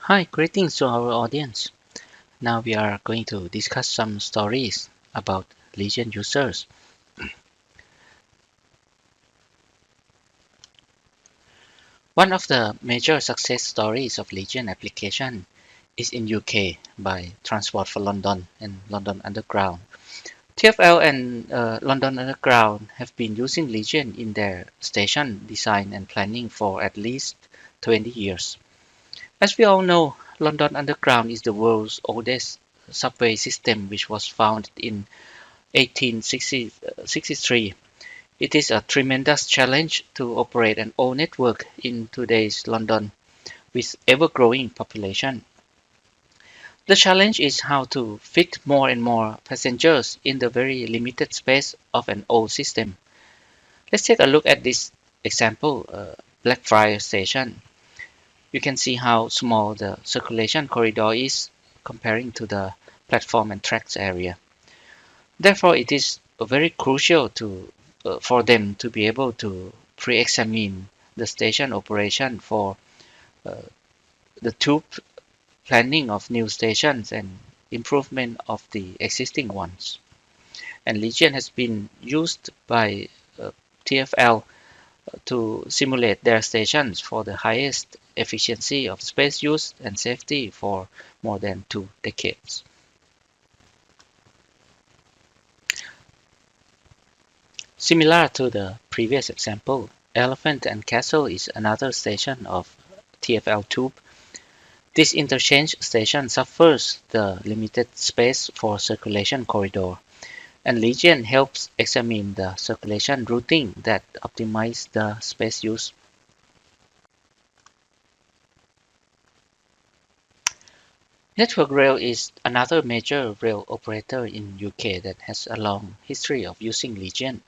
Hi, greetings to our audience. Now we are going to discuss some stories about Legion users. One of the major success stories of Legion application is in UK by Transport for London and London Underground. TfL and London Underground have been using Legion in their station design and planning for at least 20 years. As we all know, London Underground is the world's oldest subway system, which was founded in 1863. It is a tremendous challenge to operate an old network in today's London with ever-growing population. The challenge is how to fit more and more passengers in the very limited space of an old system. Let's take a look at this example, Blackfriars Station. You can see how small the circulation corridor is comparing to the platform and tracks area. Therefore, it is very crucial for them to be able to pre-examine the station operation for uh, the tube planning of new stations and improvement of the existing ones. And Legion has been used by TfL to simulate their stations for the highest efficiency of space use and safety for more than 2 decades. Similar to the previous example, Elephant and Castle is another station of TfL Tube. This interchange station suffers the limited space for circulation corridor, and Legion helps examine the circulation routing that optimize the space use. Network Rail is another major rail operator in UK that has a long history of using Legion.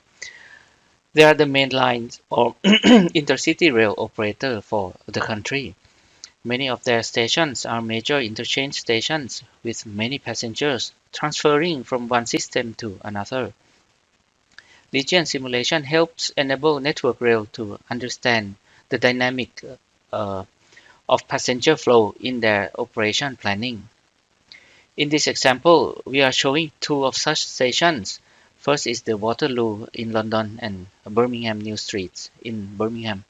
They are the main lines or intercity rail operator for the country. Many of their stations are major interchange stations with many passengers transferring from one system to another. Legion simulation helps enable Network Rail to understand the dynamic uh, of passenger flow in their operation planning. In this example, we are showing two of such stations. First is the Waterloo in London and Birmingham New Street in Birmingham.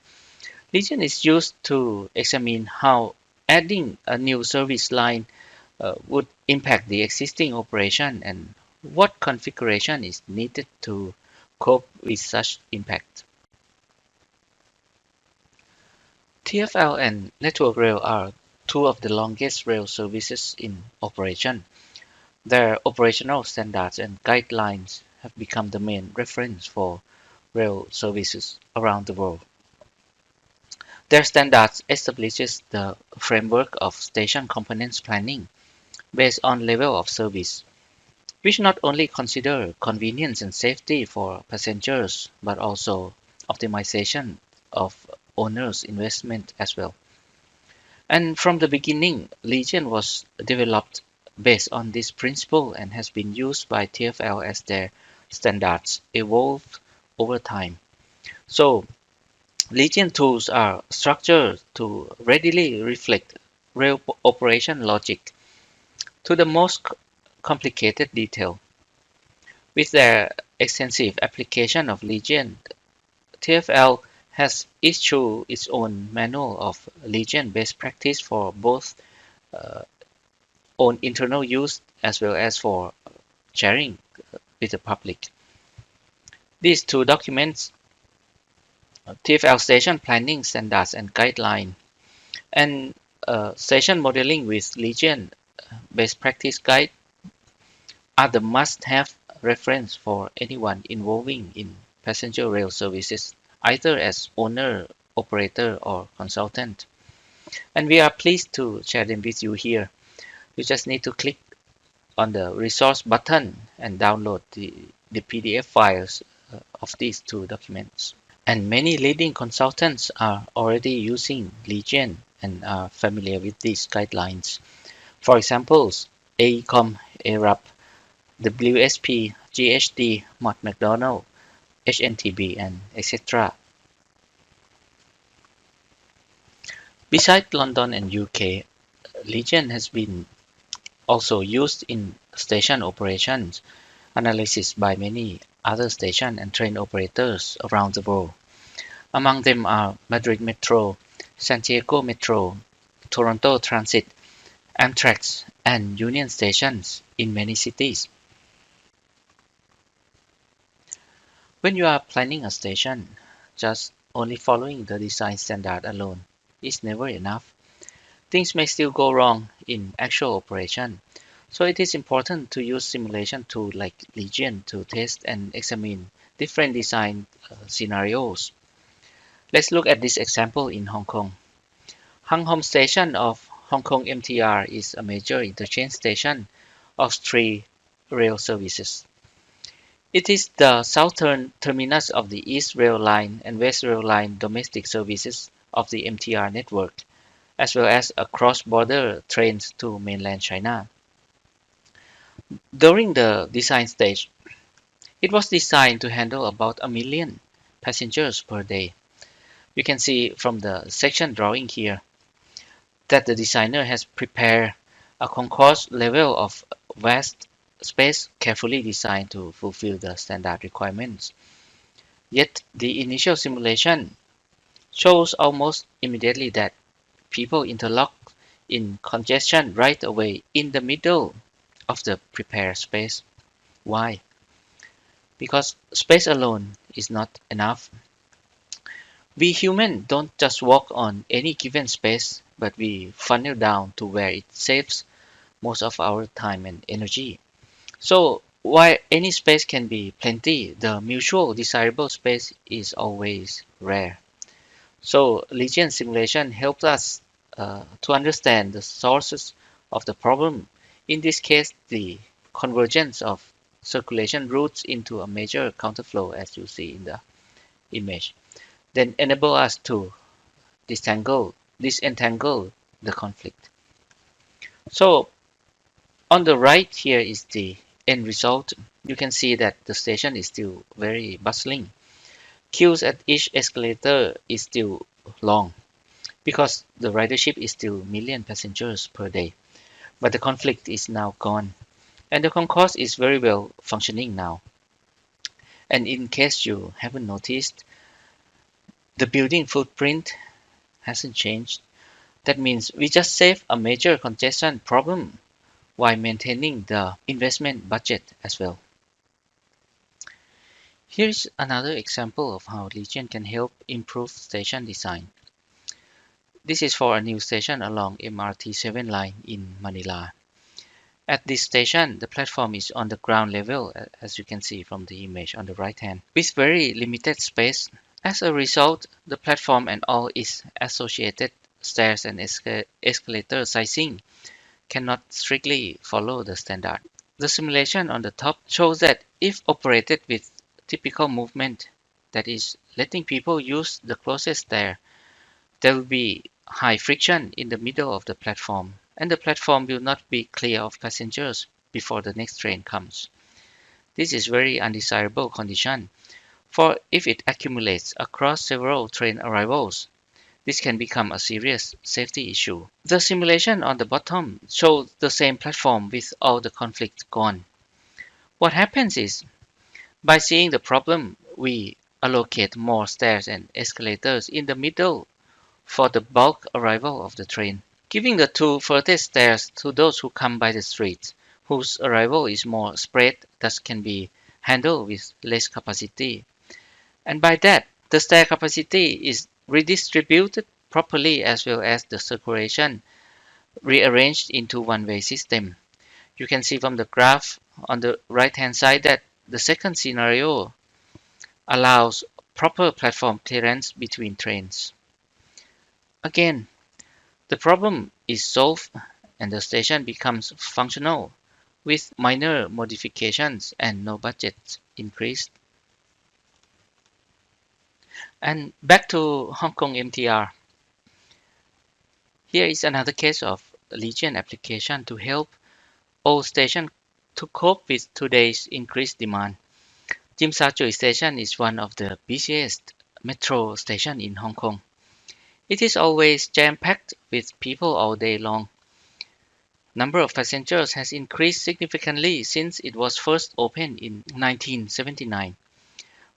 Legion is used to examine how adding a new service line would impact the existing operation and what configuration is needed to cope with such impact. TfL and Network Rail are two of the longest rail services in operation. Their operational standards and guidelines have become the main reference for rail services around the world. Their standards establishes the framework of station components planning based on level of service, which not only consider convenience and safety for passengers but also optimization of owners' investment as well. And from the beginning, Legion was developed based on this principle and has been used by TfL as their standards evolved over time. So, Legion tools are structured to readily reflect rail operation logic to the most complicated detail. With their extensive application of Legion, TfL has issued its own manual of Legion best practice for both uh, own internal use as well as for sharing with the public. These two documents, TfL Station Planning Standards and Guideline, and Station Modeling with Legion Best Practice Guide, are the must-have reference for anyone involving in passenger rail services, either as owner, operator, or consultant. And we are pleased to share them with you here. You just need to click on the resource button and download the PDF files of these two documents. And many leading consultants are already using Legion and are familiar with these guidelines. For examples, AECOM, ARAP, WSP, GHD, Mott MacDonald, HNTB, and etc. Besides London and UK, Legion has been also used in station operations analysis by many other station and train operators around the world. Among them are Madrid Metro, Santiago Metro, Toronto Transit, Amtrak, and Union stations in many cities. When you are planning a station, just only following the design standard alone is never enough. Things may still go wrong in actual operation, so it is important to use simulation tools like Legion to test and examine different design scenarios. Let's look at this example in Hong Kong. Hang Hom Station of Hong Kong MTR is a major interchange station of three rail services. It is the southern terminus of the East Rail Line and West Rail Line domestic services of the MTR network, as well as a cross-border trains to mainland China. During the design stage, it was designed to handle about 1 million passengers per day. You can see from the section drawing here that the designer has prepared a concourse level of vast space carefully designed to fulfill the standard requirements. Yet the initial simulation shows almost immediately that people interlock in congestion right away in the middle of the prepared space. Why? Because space alone is not enough. We humans don't just walk on any given space, but we funnel down to where it saves most of our time and energy. So while any space can be plenty, the mutual desirable space is always rare. So Legion simulation helps us to understand the sources of the problem. In this case, the convergence of circulation routes into a major counterflow, as you see in the image, then enable us to disentangle the conflict. So on the right here is the end result. You can see that the station is still very bustling. Queues at each escalator is still long because the ridership is still million passengers per day. But the conflict is now gone and the concourse is very well functioning now. And in case you haven't noticed, the building footprint hasn't changed. That means we just saved a major congestion problem while maintaining the investment budget as well. Here's another example of how Legion can help improve station design. This is for a new station along MRT 7 line in Manila. At this station, the platform is on the ground level, as you can see from the image on the right hand, with very limited space. As a result, the platform and all its associated stairs and escalator sizing cannot strictly follow the standard. The simulation on the top shows that if operated with typical movement, that is, letting people use the closest stair, there will be high friction in the middle of the platform, and the platform will not be clear of passengers before the next train comes. This is very undesirable condition, for if it accumulates across several train arrivals, this can become a serious safety issue. The simulation on the bottom shows the same platform with all the conflict gone. What happens is, by seeing the problem, we allocate more stairs and escalators in the middle for the bulk arrival of the train, giving the two furthest stairs to those who come by the streets, whose arrival is more spread, thus can be handled with less capacity. And by that, the stair capacity is redistributed properly as well as the circulation rearranged into one-way system. You can see from the graph on the right-hand side that the second scenario allows proper platform clearance between trains. Again, the problem is solved and the station becomes functional with minor modifications and no budget increase. And back to Hong Kong MTR. Here is another case of Legion application to help all stations to cope with today's increased demand. Tsim Sha Tsui Station is one of the busiest metro stations in Hong Kong. It is always jam-packed with people all day long. Number of passengers has increased significantly since it was first opened in 1979.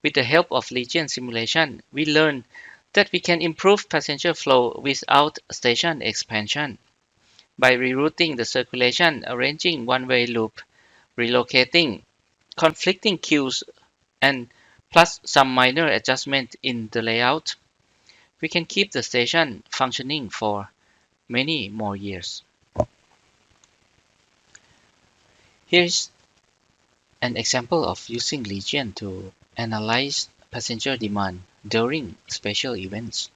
With the help of Legion simulation, we learned that we can improve passenger flow without station expansion by rerouting the circulation, arranging one-way loop, relocating conflicting queues, and plus some minor adjustment in the layout. We can keep the station functioning for many more years. Here's an example of using Legion to analyze passenger demand during special events.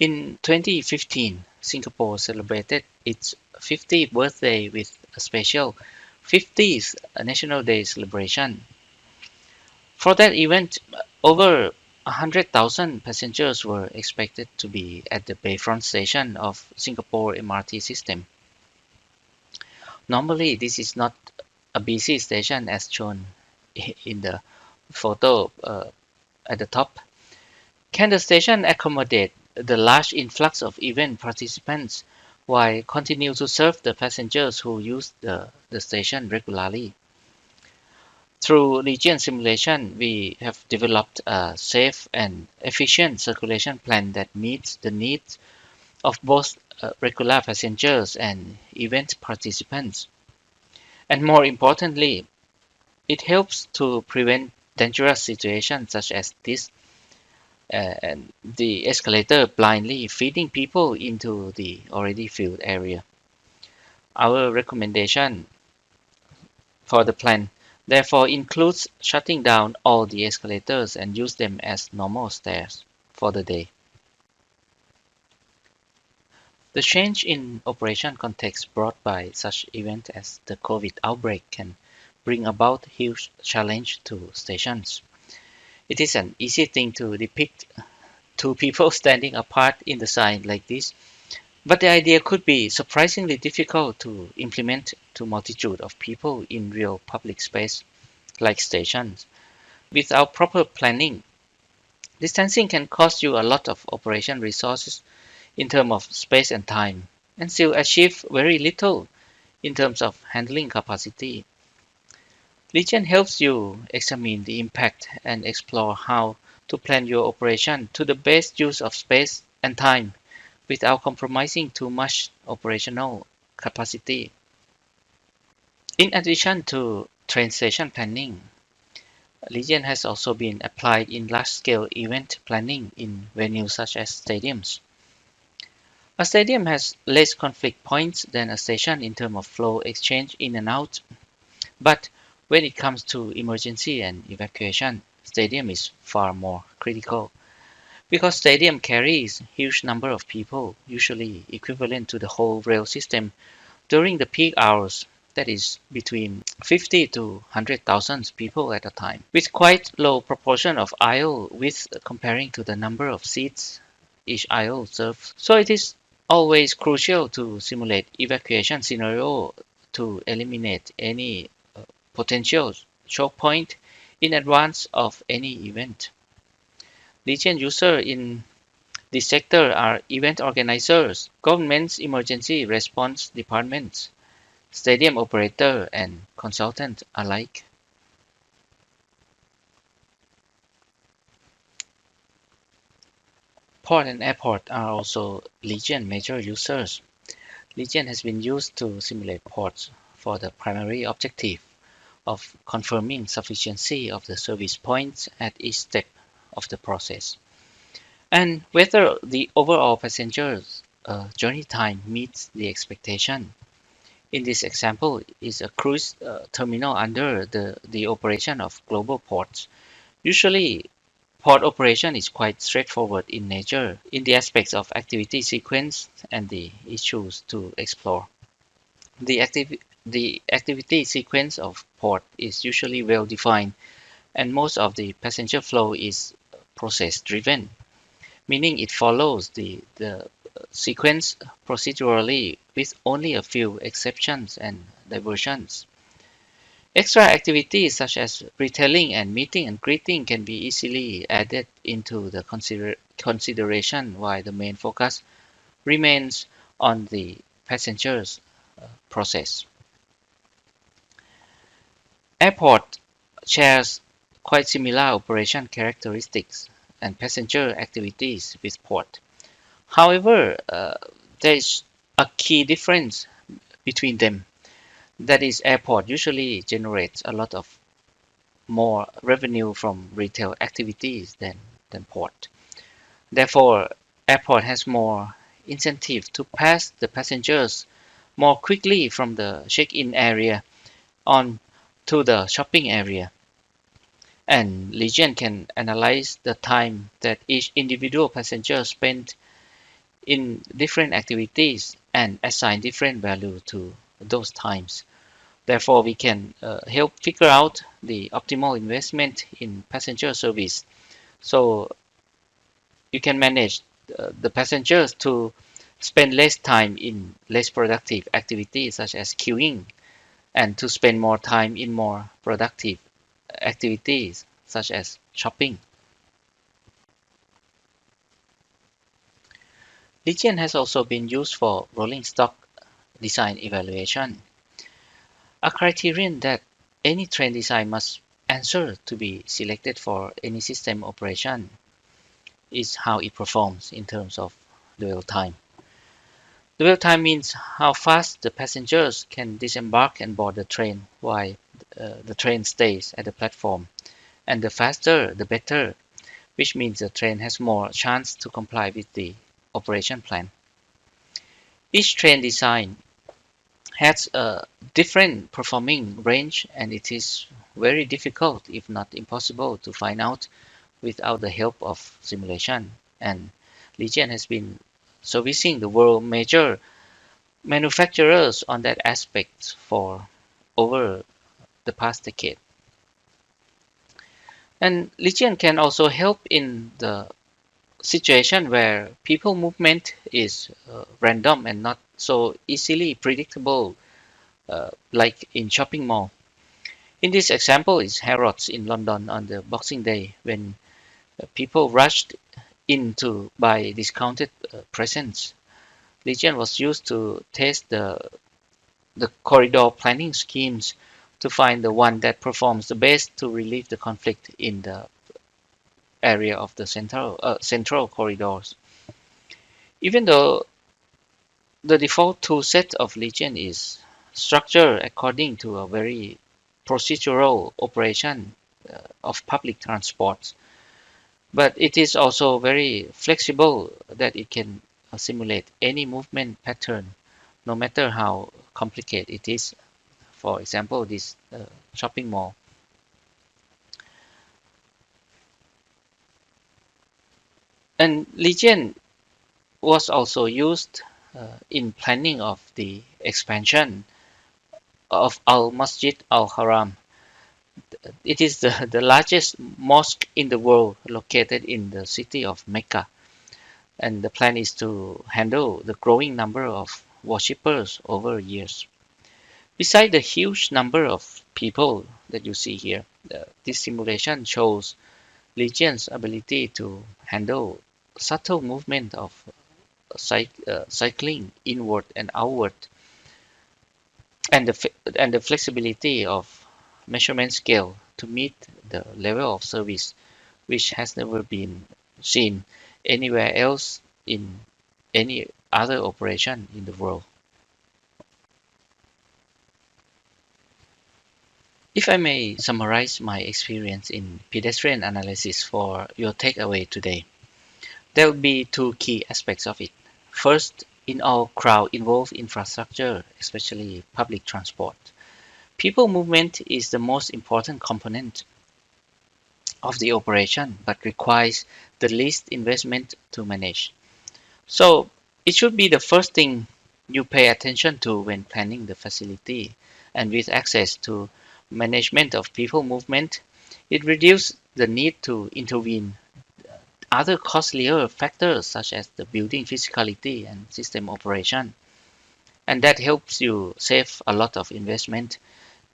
In 2015, Singapore celebrated its 50th birthday with a special 50th National Day celebration. For that event, over 100,000 passengers were expected to be at the Bayfront station of Singapore MRT system. Normally, this is not a busy station as shown in the photo at the top. Can the station accommodate the large influx of event participants while continue to serve the passengers who use the station regularly? Through region simulation, we have developed a safe and efficient circulation plan that meets the needs of both regular passengers and event participants. And more importantly, it helps to prevent dangerous situations such as this, and the escalator blindly feeding people into the already filled area. Our recommendation for the plan therefore includes shutting down all the escalators and use them as normal stairs for the day. The change in operation context brought by such events as the COVID outbreak can bring about huge challenge to stations. It is an easy thing to depict two people standing apart in the sign like this, but the idea could be surprisingly difficult to implement to multitude of people in real public space like stations. Without proper planning, distancing can cost you a lot of operation resources in terms of space and time, and still achieve very little in terms of handling capacity. Legion helps you examine the impact and explore how to plan your operation to the best use of space and time without compromising too much operational capacity. In addition to train station planning, Legion has also been applied in large-scale event planning in venues such as stadiums. A stadium has less conflict points than a station in terms of flow exchange in and out, but when it comes to emergency and evacuation, stadium is far more critical. Because stadium carries huge number of people, usually equivalent to the whole rail system, during the peak hours, that is between 50 to 100,000 people at a time, with quite low proportion of aisle width comparing to the number of seats each aisle serves. So it is always crucial to simulate evacuation scenario to eliminate any potential choke point in advance of any event. Legion users in this sector are event organizers, government's emergency response departments, stadium operator, and consultant alike. Port and airport are also Legion major users. Legion has been used to simulate ports for the primary objective of confirming sufficiency of the service points at each step of the process, and whether the overall passenger's journey time meets the expectation. In this example is a cruise terminal under the operation of global ports. Usually, port operation is quite straightforward in nature in the aspects of activity sequence and the issues to explore. The activity sequence of port is usually well defined, and most of the passenger flow is process driven, meaning it follows the sequence procedurally with only a few exceptions and diversions. Extra activities such as retailing and meeting and greeting can be easily added into the consideration while the main focus remains on the passengers process. Airport shares quite similar operation characteristics and passenger activities with port. However, there is a key difference between them. That is, airport usually generates a lot of more revenue from retail activities than port. Therefore, airport has more incentive to pass the passengers more quickly from the check-in area on to the shopping area. And Legion can analyze the time that each individual passenger spent in different activities and assign different value to those times. Therefore, we can help figure out the optimal investment in passenger service. So you can manage the passengers to spend less time in less productive activities such as queuing and to spend more time in more productive activities such as shopping. Legion has also been used for rolling stock design evaluation, a criterion that any train design must answer to be selected for any system operation is how it performs in terms of dwell time. Dwell time means how fast the passengers can disembark and board the train while the train stays at the platform. And the faster, the better, which means the train has more chance to comply with the operation plan. Each train design has a different performing range, and it is very difficult, if not impossible, to find out without the help of simulation. And Legion has been servicing the world major manufacturers on that aspect for over the past decade. And Legion can also help in the situation where people movement is random and not so easily predictable, like in shopping mall. In this example is Harrods in London on the Boxing Day when people rushed in to buy discounted presents. Legion was used to test the corridor planning schemes to find the one that performs the best to relieve the conflict in the area of the central corridors. Even though the default toolset of Legion is structured according to a very procedural operation of public transport, but it is also very flexible that it can simulate any movement pattern, no matter how complicated it is. For example, this shopping mall. And Legion was also used in planning of the expansion of Al Masjid Al Haram. It is the largest mosque in the world located in the city of Mecca. And the plan is to handle the growing number of worshippers over years. Beside the huge number of people that you see here, this simulation shows Legion's ability to handle subtle movement of cycling inward and outward, and the flexibility of measurement scale to meet the level of service which has never been seen anywhere else in any other operation in the world. If I may summarize my experience in pedestrian analysis for your takeaway today, there will be two key aspects of it. First, in all crowd-involved infrastructure, especially public transport, people movement is the most important component of the operation but requires the least investment to manage. So it should be the first thing you pay attention to when planning the facility. And with access to management of people movement, it reduces the need to intervene other costlier factors such as the building physicality and system operation. And that helps you save a lot of investment,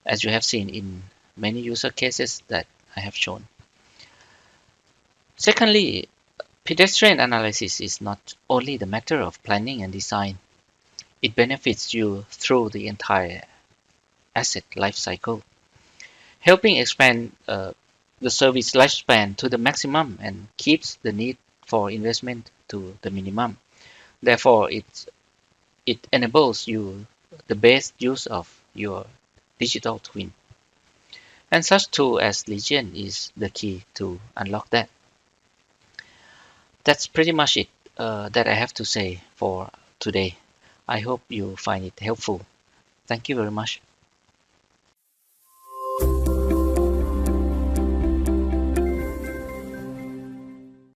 as you have seen in many user cases that I have shown. Secondly, pedestrian analysis is not only the matter of planning and design. It benefits you through the entire asset life cycle, helping expand the service lifespan to the maximum and keeps the need for investment to the minimum. Therefore, it enables you the best use of your digital twin. And such tool as Legion is the key to unlock that. That's pretty much it that I have to say for today. I hope you find it helpful. Thank you very much.